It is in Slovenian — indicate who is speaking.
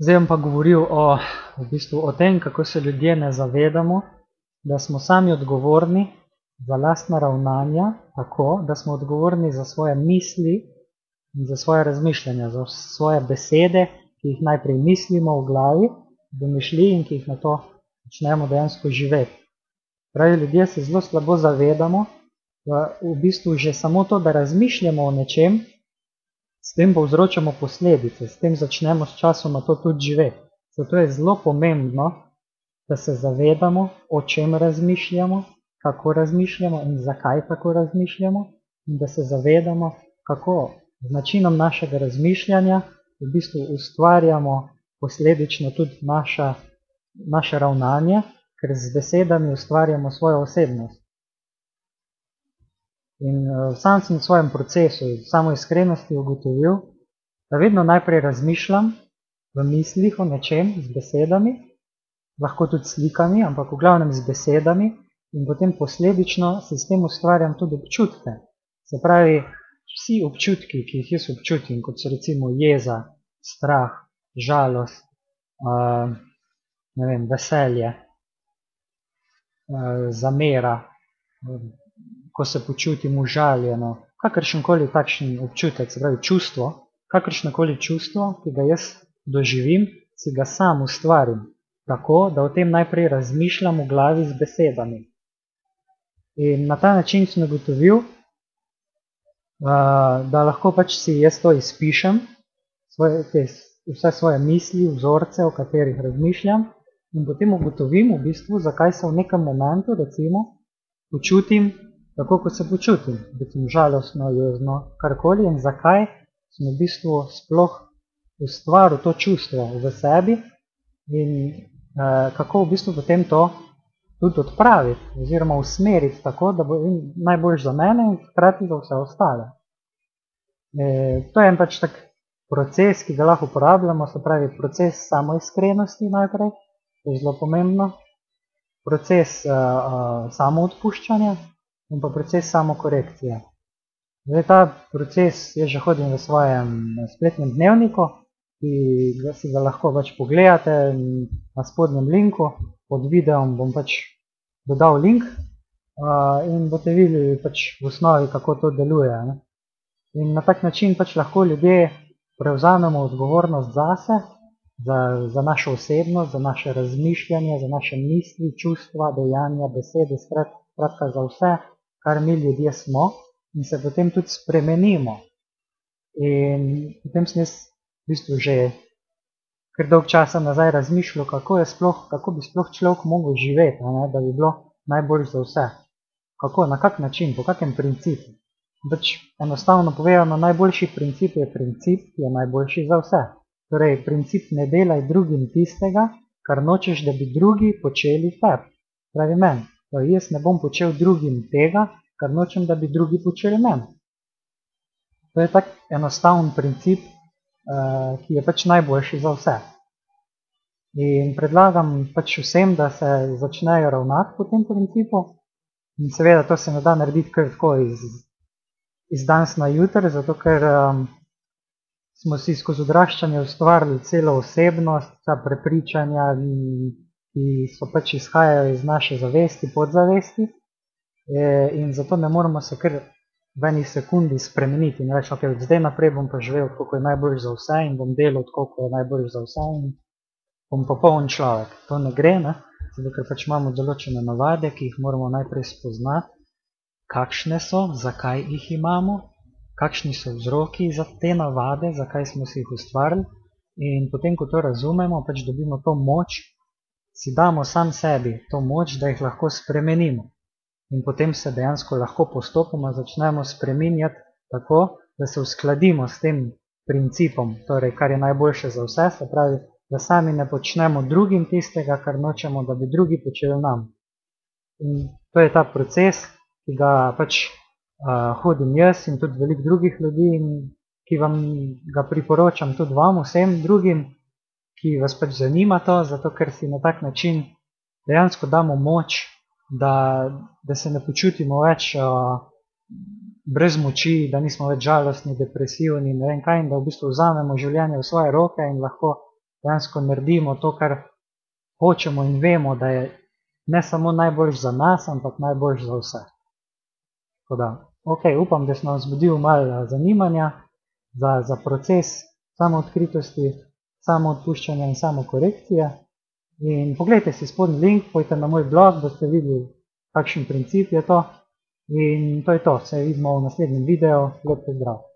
Speaker 1: Zdaj bom pa govoril o tem, kako se ljudje ne zavedamo, da smo sami odgovorni za lastna ravnanja, tako, da smo odgovorni za svoje misli in za svoje razmišljanja, za svoje besede, ki jih najprej mislimo v glavi, domišljiji in ki jih nato začnemo dejansko živeti. Pravi, ljudje se zelo slabo zavedamo, da v bistvu že samo to, da razmišljamo o nečem, s tem povzročamo posledice, s tem začnemo s časoma to tudi živeti. Zato je zelo pomembno, da se zavedamo, o čem razmišljamo, kako razmišljamo in zakaj tako razmišljamo, in da se zavedamo, kako z načinom našega razmišljanja v bistvu ustvarjamo posledično tudi naše ravnanje, ker z besedami ustvarjamo svojo osebnost. In sam sem v svojem procesu samo iskrenosti ugotovil, da vedno najprej razmišljam v mislih o nečem z besedami, lahko tudi slikami, ampak v glavnem z besedami, in potem posledično si s tem ustvarjam tudi občutke. Se pravi, vsi občutki, ki jih jaz občutim, kot so recimo jeza, strah, žalost, veselje, zamera, ko se počutim užaljeno, kakršenkoli takšen občutek, se pravi čustvo, kakršnokoli čustvo, ki ga jaz doživim, si ga sam ustvarim, tako, da o tem najprej razmišljam v glavi z besedami. In na ta način sem ugotovil, da lahko pač si jaz to izpišem, vse svoje misli, vzorce, o katerih razmišljam, in potem ugotovim v bistvu, zakaj se v nekem momentu, recimo, počutim tako, kot se počutim, recimo žalostno, jezno, karkoli, in zakaj sem v bistvu sploh ustvaril to čustvo v sebi in kako v bistvu potem to tudi odpraviti oziroma usmeriti tako, da bo najboljš za mene in hkrati za vse ostale. To je en pač tak proces, ki ga lahko uporabljamo, se pravi proces samoiskrenosti najprej, to je zelo pomembno, proces samoodpuščanja in pa proces samokorekcije. Zdaj ta proces jaz že hodim v svojem spletnem dnevniku, ki si ga lahko pač pogledate na spodnjem linku, pod videom bom pač dodal link in boste videli pač v osnovi, kako to deluje. In na tak način pač lahko ljudje prevzamemo odgovornost zase, za našo osebnost, za naše razmišljanje, za naše misli, čustva, dejanja, besede, skratka za vse, kar mi ljudje smo, in se potem tudi spremenimo. In potem sem jaz v bistvu že kar dolg časa nazaj razmišljal, kako bi sploh človek mogel živeti, da bi bilo najboljš za vse. Kako, na kak način, po kakem principu. Pač enostavno povedano, najboljši princip je princip, ki je najboljši za vse. Torej, princip ne delaj drugim tistega, kar nočeš, da bi drugi počeli tebi. Pravi meni. Torej, jaz ne bom počel drugim tega, kar nočem, da bi drugi počeli meni. To je tak enostaven princip, ki je pač najboljši za vse. In predlagam pač vsem, da se začnejo ravnati po tem principu. In seveda to se ne da narediti kar tako iz danes na jutri, zato ker smo si skozi odraščanje ustvarili celo osebnost, ta prepričanja, ki so pač izhajajo iz naše zavesti, podzavesti, in zato ne moramo se kar v eni sekundi spremeniti in reči, ok, od zdaj naprej bom pa živel tako, kot je najboljš za vse in bom delal tako, kot je najboljš za vse in bom popoln človek. To ne gre, zato ker pač imamo določene navade, ki jih moramo najprej spoznati, kakšne so, zakaj jih imamo, kakšni so vzroki za te navade, zakaj smo si jih ustvarili, in potem, ko to razumemo, pač dobimo to moč, si damo sam sebi to moč, da jih lahko spremenimo. In potem se dejansko lahko postopoma začnemo spreminjati tako, da se uskladimo s tem principom, torej kar je najboljše za vse, se pravi, da sami ne počnemo drugim tistega, kar nočemo, da bi drugi počeli nam. In to je ta proces, ki ga pač hodim jaz in tudi veliko drugih ljudi, ki vam ga priporočam tudi vam, vsem drugim, ki vas pač zanima to, zato ker si na tak način dejansko damo moč, da se ne počutimo več brez moči, da nismo več žalostni, depresivni, ne vem kaj, in da v bistvu vzamemo življenje v svoje roke in lahko dejansko naredimo to, kar hočemo in vemo, da je ne samo najboljš za nas, ampak najboljš za vse. Tako da, ok, upam, da sem vam zbudil malo zanimanja za proces samoodkritosti, samoodpuščanja in samokorekcije. In pogledajte si spodnji link, pojdite na moj blog, boste videli, kakšen princip je to. In to je to, se vidimo v naslednjem videu, lep pozdrav.